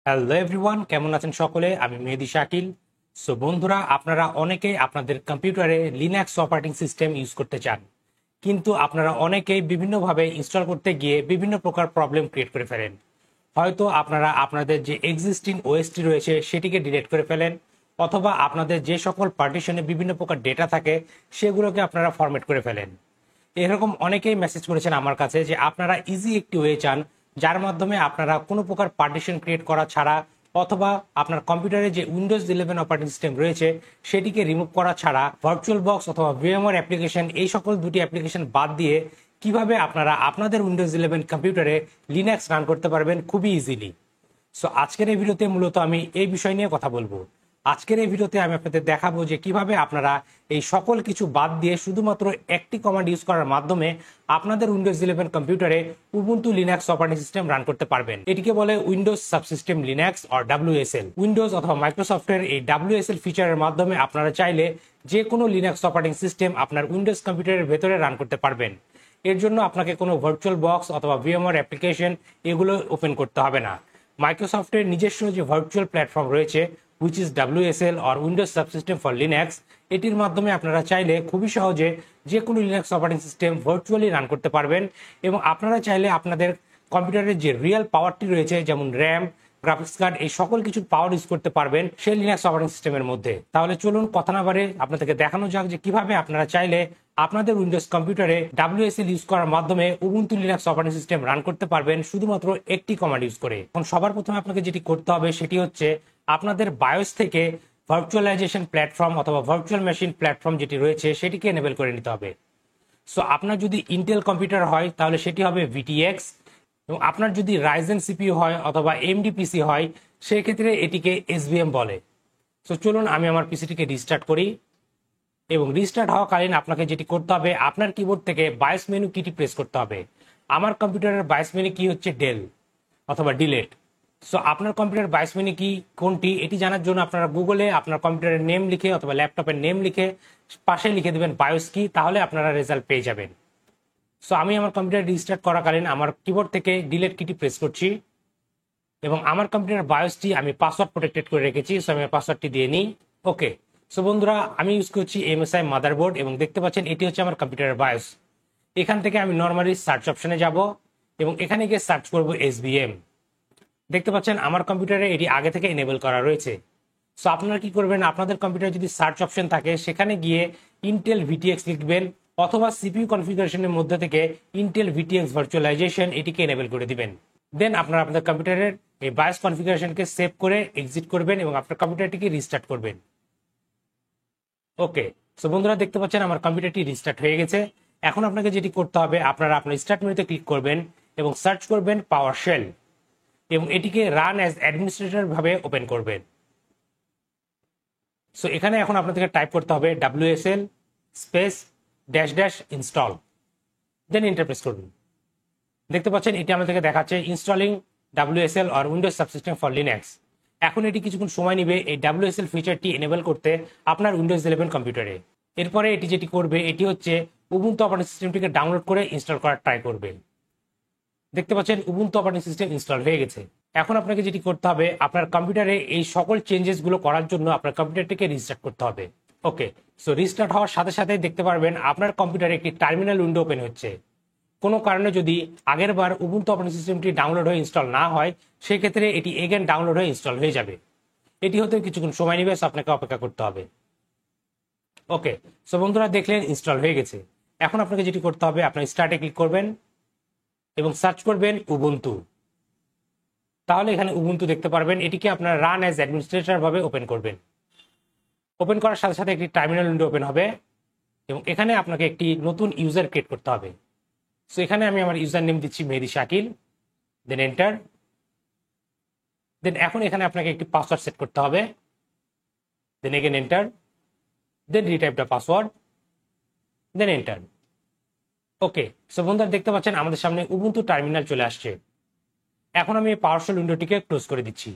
Hello everyone, কেমন আছেন সকলে? আমি মেহেদি শাকিল। সো বন্ধুরা, আপনারা অনেকেই আপনাদের কম্পিউটারে লিনাক্স অপারেটিং সিস্টেম ইউজ করতে চান, কিন্তু আপনারা অনেকেই বিভিন্নভাবে ইনস্টল করতে গিয়ে বিভিন্ন প্রকার প্রবলেম ক্রিয়েট করে ফেলেন। হয়তো আপনারা আপনাদের যে এক্সিস্টিং ওএসটি রয়েছে সেটিকে ডিলিট করে ফেলেন, অথবা আপনাদের যে সকল পার্টিশনে বিভিন্ন প্রকার ডেটা থাকে সেগুলোকে আপনারা ফরম্যাট করে ফেলেন। এরকম অনেকেই মেসেজ করেছেন আমার কাছে যে আপনারা ইজি একটি ওয়ে চান যার মাধ্যমে আপনারা কোনো প্রকার পার্টিশন ক্রিয়েট করা ছাড়া, অথবা আপনার কম্পিউটারে যে উইন্ডোজ 11 অপারেটিং সিস্টেম রয়েছে সেটিকে রিমুভ করা ছাড়া ভার্চুয়াল বক্স অথবা ভিএমওয়ার অ্যাপ্লিকেশন, এই সকল দুটি অ্যাপ্লিকেশন বাদ দিয়ে কিভাবে আপনারা আপনাদের উইন্ডোজ 11 কম্পিউটারে লিনাক্স রান করতে পারবেন খুবই ইজিলি। সো আজকের এই ভিডিওতে মূলত আমি এই বিষয় নিয়ে কথা বলবো। আজকের এই ভিডিওতে আমি আপনাদের দেখাবো যে কিভাবে আপনারা এই সকল কিছু বাদ দিয়ে শুধুমাত্র একটি কমান্ড ইউজ করার মাধ্যমে আপনাদের উইন্ডোজ 11 কম্পিউটারে Ubuntu Linux operating system run করতে পারবেন। এটিকে বলে Windows subsystem Linux or WSL. Windows অথবা মাইক্রোসফটের এই ডাব্লিউএসএল ফিচারের মাধ্যমে আপনারা চাইলে যে কোনো লিনাক্স অপারেটিং সিস্টেম আপনার উইন্ডোজ কম্পিউটারের ভেতরে রান করতে পারবেন। এর জন্য আপনাকে কোনো ভার্চুয়াল বক্স অথবা ভিএমওয়ার অ্যাপ্লিকেশন এগুলো ওপেন করতে হবে না। মাইক্রোসফটের নিজস্ব যে ভার্চুয়াল প্ল্যাটফর্ম রয়েছে which is WSL or Windows Subsystem for Linux, এটির মাধ্যমে আপনারা চাইলে খুবই সহজে যে কোনো Linux operating system virtually run করতে পারবেন। এবং আপনারা চাইলে আপনাদের কম্পিউটারের যে রিয়েল পাওয়ারটি রয়েছে, যেমন র্যাম, গ্রাফিক্স কার্ড, এই সকল কিছুর পাওয়ার ইউজ করতে পারবেন সেই লিনাক্স অপারেটিং সিস্টেমের মধ্যে। তাহলে চলুন কথা না বাড়ে আপনাদেরকে দেখানো যাক যে কিভাবে আপনারা চাইলে আপনাদের উইন্ডোজ কম্পিউটারে WSL ইউজ করার মাধ্যমে Ubuntu Linux operating system run করতে পারবেন শুধুমাত্র একটি কমান্ড ইউজ করে। এখন সবার প্রথমে আপনাকে যেটি করতে হবে সেটি হচ্ছে আপনাদের বায়োস থেকে ভার্চুয়ালাইজেশন প্ল্যাটফর্ম অথবা ভার্চুয়াল মেশিন প্ল্যাটফর্ম যেটি রয়েছে সেটিকে এনেবল করে নিতে হবে। সো আপনার যদি ইন্টেল কম্পিউটার হয় তাহলে সেটি হবে VTX, এবং আপনার যদি রাইজেন সিপিইউ হয় অথবা AMD পিসি হয় সেক্ষেত্রে এটিকে SVM বলে। সো চলুন আমি আমার পিসিটিকে রিস্টার্ট করি, এবং রিস্টার্ট হওয়াকালীন আপনাকে যেটি করতে হবে আপনার কিবোর্ড থেকে বায়োস মেনু কিটি প্রেস করতে হবে। আমার কম্পিউটারের বায়োস মেনু কি হচ্ছে ডেল অথবা ডিলেট। সো আপনার কম্পিউটার বায়োস মেনু কি কোনটি এটি জানার জন্য আপনারা গুগলে আপনার কম্পিউটারের নেম লিখে অথবা ল্যাপটপের নেম লিখে পাশে লিখে দেবেন বায়োস কি, তাহলে আপনারা রেজাল্ট পেয়ে যাবেন। সো আমি আমার কম্পিউটার রিস্টার্ট করাকালীন আমার কিবোর্ড থেকে ডিলেট কিটি প্রেস করছি, এবং আমার কম্পিউটার বায়োসটি আমি পাসওয়ার্ড প্রোটেক্টেড করে রেখেছি। সো আমি পাসওয়ার্ডটি দিয়ে নিই। ওকে, সো বন্ধুরা, আমি ইউজ করছি MSI মাদারবোর্ড, এবং দেখতে পাচ্ছেন এটি হচ্ছে আমার কম্পিউটারের বায়োস। এখান থেকে আমি নর্মালি সার্চ অপশনে যাব, এবং এখানে গিয়ে সার্চ করব SVM। দেখতে পাচ্ছেন আমার কম্পিউটারে এটি আগে থেকে এনেবল করা রয়েছে। সো আপনারা কি করবেন, আপনাদের কম্পিউটারে যদি সার্চ অপশন থাকে সেখানে গিয়ে ইন্টেল VTX লিখবেন, অথবা সিপিইউ কনফিগারেশনের মধ্যে থেকে ইন্টেল VTX ভার্চুয়ালাইজেশন এটিকে এনেবল করে দিবেন। দেন আপনারা আপনাদের কম্পিউটারের এই বায়োস কনফিগারেশনকে সেভ করে এক্সিট করবেন এবং আপনার কম্পিউটারটিকে রিস্টার্ট করবেন। ওকে, সো বন্ধুরা দেখতে পাচ্ছেন আমার কম্পিউটারটি রিস্টার্ট হয়ে গেছে। এখন আপনাকে যেটি করতে হবে, আপনারা আপনার স্টার্ট মেনুতে ক্লিক করবেন এবং সার্চ করবেন PowerShell, এবং এটিকে রান অ্যাজ অ্যাডমিনিস্ট্রেটর ভাবে ওপেন করবেন। সো এখানে এখন আপনাদেরকে টাইপ করতে হবে WSL space dash dash install, then enter press করুন। দেখতে পাচ্ছেন এটি আমাদেরকে দেখাচ্ছে installing WSL or Windows subsystem for Linux. এখন এটি কিছুক্ষণ সময় নেবে এই WSL ফিচারটি এনেবল করতে আপনার উইন্ডোজ 11 কম্পিউটারে। এরপরে এটি যেটি করবে এটি হচ্ছে উবুন্টু অপারেটিং সিস্টেমটিকে ডাউনলোড করে ইনস্টল করার ট্রাই করবে। দেখতে পাচ্ছেন উবুন্টু অপারেটিং সিস্টেম ইনস্টল হয়ে গেছে। এখন আপনাকে যেটি করতে হবে, আপনার কম্পিউটারে এই সকল চেঞ্জেস গুলো করার জন্য আপনার কম্পিউটারটিকে রিস্টার্ট করতে হবে। ওকে, সো রিস্টার্ট হওয়ার সাথে সাথে দেখতে পারবেন আপনার কম্পিউটারে একটি টার্মিনাল উইন্ডো ওপেন হচ্ছে। কোনো কারণে যদি আগের বার উবুন্টু অপারেটিং সিস্টেমটি ডাউনলোড হয়ে ইনস্টল না হয় সেক্ষেত্রে এটি এগেন ডাউনলোড হয়ে ইনস্টল হয়ে যাবে। এটি হতে কিছুক্ষণ সময় নেবে, আপনাকে অপেক্ষা করতে হবে। ওকে, সো বন্ধুরা দেখলেন ইনস্টল হয়ে গেছে। এখন আপনাকে যেটি করতে হবে, আপনার স্টার্টে ক্লিক করবেন এবং সার্চ করবেন উবুন্টু। তাহলে এখানে উবুন্টু দেখতে পারবেন, এটিকে আপনারা রান অ্যাজ অ্যাডমিনিস্ট্রেটর ভাবে ওপেন করবেন। ওপেন করার সাথে সাথে একটি টার্মিনাল উইন্ডো ওপেন হবে, এবং এখানে আপনাকে একটি নতুন ইউজার ক্রিয়েট করতে হবে। সো এখানে আমি আমার ইউজার নেম দিচ্ছি মেহেদি শাকিল, দেন এন্টার। দেন এখন এখানে আপনাকে একটি পাসওয়ার্ড সেট করতে হবে, then again enter, then retype the password, then enter. Okay, so বন্ধুরা দেখতে পাচ্ছেন আমাদের সামনে উবুন্টু টার্মিনাল চলে আসছে। এখন আমি এই PowerShell উইন্ডোটিকে ক্লোজ করে দিচ্ছি।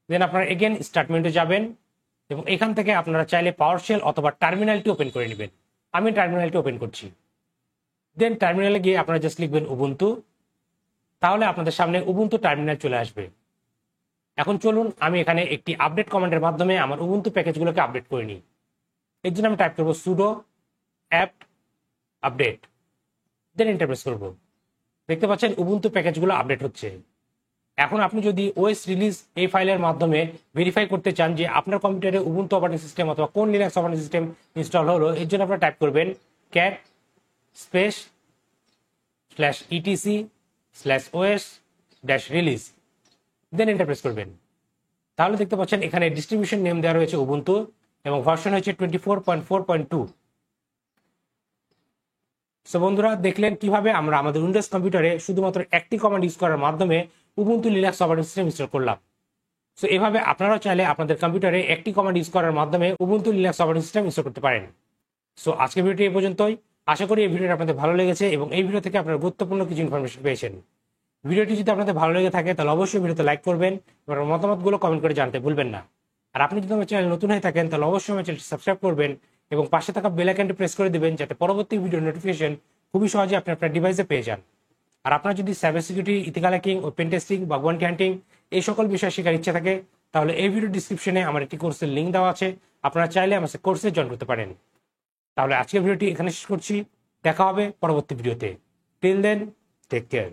দেন আপনারা এগেন স্টার্ট মেনুতে যাবেন, এবং এখান থেকে আপনারা চাইলে PowerShell অথবা টার্মিনালটি ওপেন করে নেবেন। আমি টার্মিনালটি ওপেন করছি। দেন টার্মিনালে গিয়ে আপনারা জাস্ট লিখবেন উবুন্টু, তাহলে আপনাদের সামনে উবুন্টু টার্মিনাল চলে আসবে। এখন চলুন আমি এখানে একটি আপডেট কমান্ডের মাধ্যমে আমার উবুন্টু প্যাকেজগুলোকে আপডেট করে নিই। এর জন্য আমি টাইপ করবো sudo apt update, then enter press করবো। দেখতে পাচ্ছেন উবুন্টু প্যাকেজগুলো আপডেট হচ্ছে। এখন আপনি যদি ওএস রিলিজ এই ফাইলের মাধ্যমে ভেরিফাই করতে চান যে আপনার কম্পিউটারে উবুন্টু অপারেটিং সিস্টেম অথবা কোন লিনাক্স অপারেটিং সিস্টেম ইনস্টল হলো, এর জন্য আপনারা টাইপ করবেন cat space /etc/os-release, then enter press করবেন। তাহলে দেখতে পাচ্ছেন এখানে ডিস্ট্রিবিউশন নেম দেওয়া রয়েছে উবুন্টু এবং ভার্সন হচ্ছে 24.4.2। সো বন্ধুরা, দেখলেন কিভাবে আমরা আমাদের উইন্ডোজ কম্পিউটারে শুধুমাত্র একটি কমান্ড ইউজ করার মাধ্যমে Ubuntu Linux operating system install করলাম। সো এভাবে আপনারাও চাইলে আপনাদের কম্পিউটারে একটি কমান্ড ইউজ করার মাধ্যমে Ubuntu Linux operating system install করতে পারেন। সো আজকের ভিডিওটি এই পর্যন্তই। আশা করি এই ভিডিওটি আপনাদের ভালো লেগেছে এবং এই ভিডিও থেকে আপনারা গুরুত্বপূর্ণ কিছু ইনফরমেশন পেয়েছেন। ভিডিওটি যদি আপনাদের ভালো লেগে থাকে তাহলে অবশ্যই ভিডিওতে লাইক করবেন এবং মতামতগুলো কমেন্ট করে জানতে ভুলবেন না। আর আপনি যদি আমার চ্যানেল নতুন হয়ে থাকেন তাহলে অবশ্যই আমার চ্যানেলটি সাবস্ক্রাইব করবেন এবং পাশে থাকা বেল আইকনটি প্রেস করে দিবেন যাতে পরবর্তী ভিডিও নোটিফিকেশন খুবই সহজে আপনি আপনার ডিভাইসে পেয়ে যান। আর আপনার যদি cyber security, ethical hacking, open testing বা ওয়ারেন্টি হান্টিং এই সকল বিষয় শেখার ইচ্ছা থাকে তাহলে এই ভিডিও ডিসক্রিপশনে আমার একটি কোর্সের লিঙ্ক দেওয়া আছে, আপনারা চাইলে আমার কোর্সে জয়েন করতে পারেন। তাহলে আজকের ভিডিওটি এখানে শেষ করছি, দেখা হবে পরবর্তী ভিডিওতে। Till then, take care.